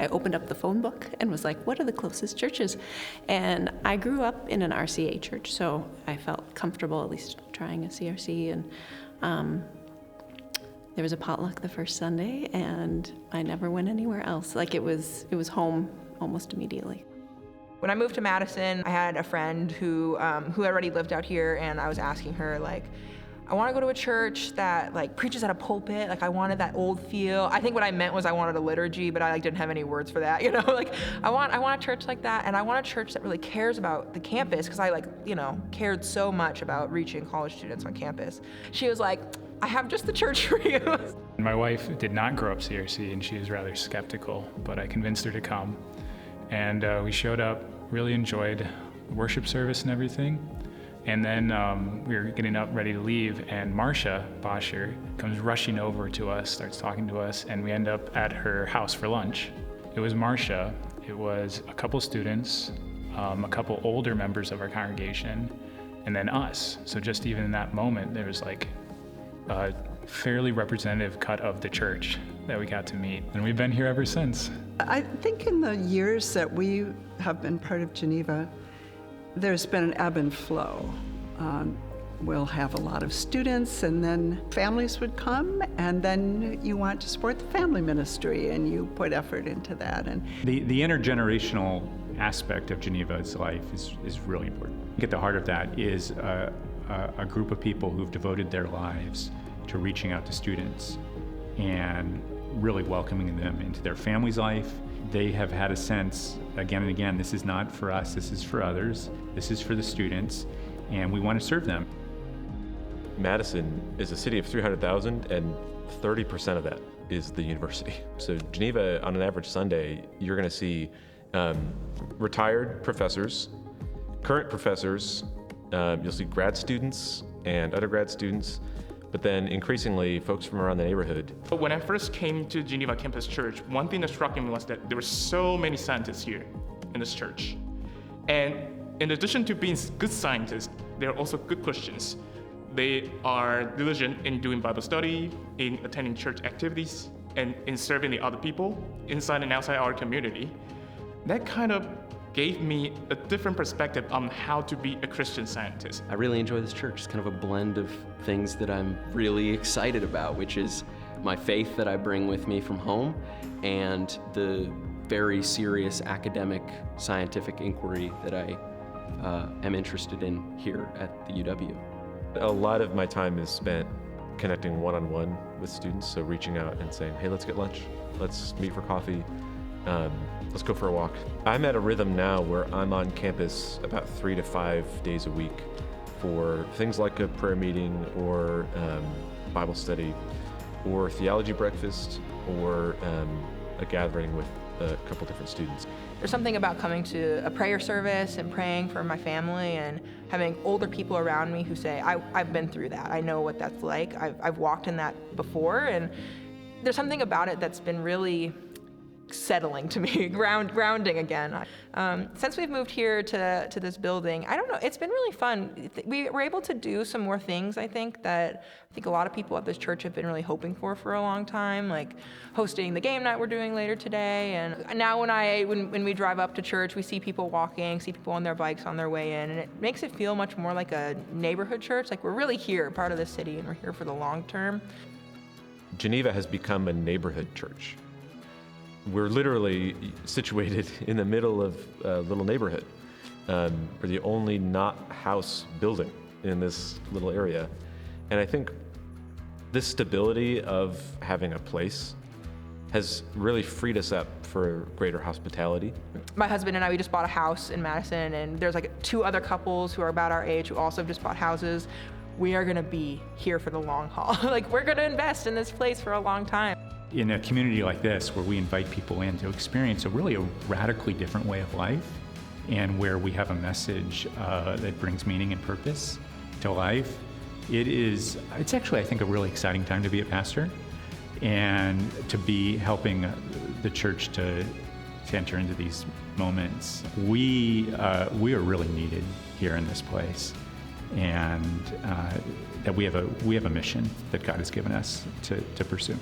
I opened up the phone book and was like, what are the closest churches? And I grew up in an RCA church, so I felt comfortable at least trying a CRC. And there was a potluck the first Sunday, and I never went anywhere else. Like it was home almost immediately. When I moved to Madison, I had a friend who already lived out here, and I was asking her, like, I want to go to a church that like preaches at a pulpit. Like I wanted that old feel. I think what I meant was I wanted a liturgy, but I like didn't have any words for that. You know, like I want a church like that, and I want a church that really cares about the campus, because I cared so much about reaching college students on campus. She was like, I have just the church for you. My wife did not grow up CRC, and she was rather skeptical, but I convinced her to come. And we showed up, really enjoyed worship service and everything. And then we were getting up, ready to leave, and Marcia Bosher comes rushing over to us, starts talking to us, and we end up at her house for lunch. It was Marcia, it was a couple students, a couple older members of our congregation, and then us. So just even in that moment, there was like a fairly representative cut of the church that we got to meet, and we've been here ever since. I think in the years that we have been part of Geneva, there's been an ebb and flow. We'll have a lot of students, and then families would come, and then you want to support the family ministry, and you put effort into that. And the intergenerational aspect of Geneva's life is really important. At the heart of that is a group of people who've devoted their lives to reaching out to students and really welcoming them into their family's life. They have had a sense, again and again, this is not for us, this is for others, this is for the students, and we want to serve them. Madison is a city of 300,000, and 30% of that is the university. So Geneva, on an average Sunday, you're going to see retired professors, current professors, you'll see grad students and undergrad students, but then increasingly folks from around the neighborhood. When I first came to Geneva Campus Church, one thing that struck me was that there were so many scientists here in this church. And in addition to being good scientists, they're also good Christians. They are diligent in doing Bible study, in attending church activities, and in serving the other people inside and outside our community. That kind of gave me a different perspective on how to be a Christian scientist. I really enjoy this church. It's kind of a blend of things that I'm really excited about, which is my faith that I bring with me from home and the very serious academic scientific inquiry that I am interested in here at the UW. A lot of my time is spent connecting one-on-one with students, so reaching out and saying, hey, let's get lunch, let's meet for coffee, let's go for a walk. I'm at a rhythm now where I'm on campus about 3 to 5 days a week for things like a prayer meeting or Bible study or theology breakfast or a gathering with a couple different students. There's something about coming to a prayer service and praying for my family and having older people around me who say, I've been through that. I know what that's like. I've walked in that before, and there's something about it that's been really settling to me, grounding again. Since we've moved here to this building, I don't know, it's been really fun. We were able to do some more things, I think a lot of people at this church have been really hoping for a long time, like hosting the game night we're doing later today. And now when we drive up to church, we see people walking, see people on their bikes on their way in, and it makes it feel much more like a neighborhood church. Like we're really here, part of the city, and we're here for the long term. Geneva has become a neighborhood church. We're literally situated in the middle of a little neighborhood. We're the only not house building in this little area. And I think this stability of having a place has really freed us up for greater hospitality. My husband and I, we just bought a house in Madison, and there's like 2 other couples who are about our age who also have just bought houses. We are gonna be here for the long haul. Like we're gonna invest in this place for a long time. In a community like this, where we invite people in to experience a radically different way of life, and where we have a message that brings meaning and purpose to life, it's actually, I think, a really exciting time to be a pastor and to be helping the church to enter into these moments. We are really needed here in this place, and that we have a mission that God has given us to pursue.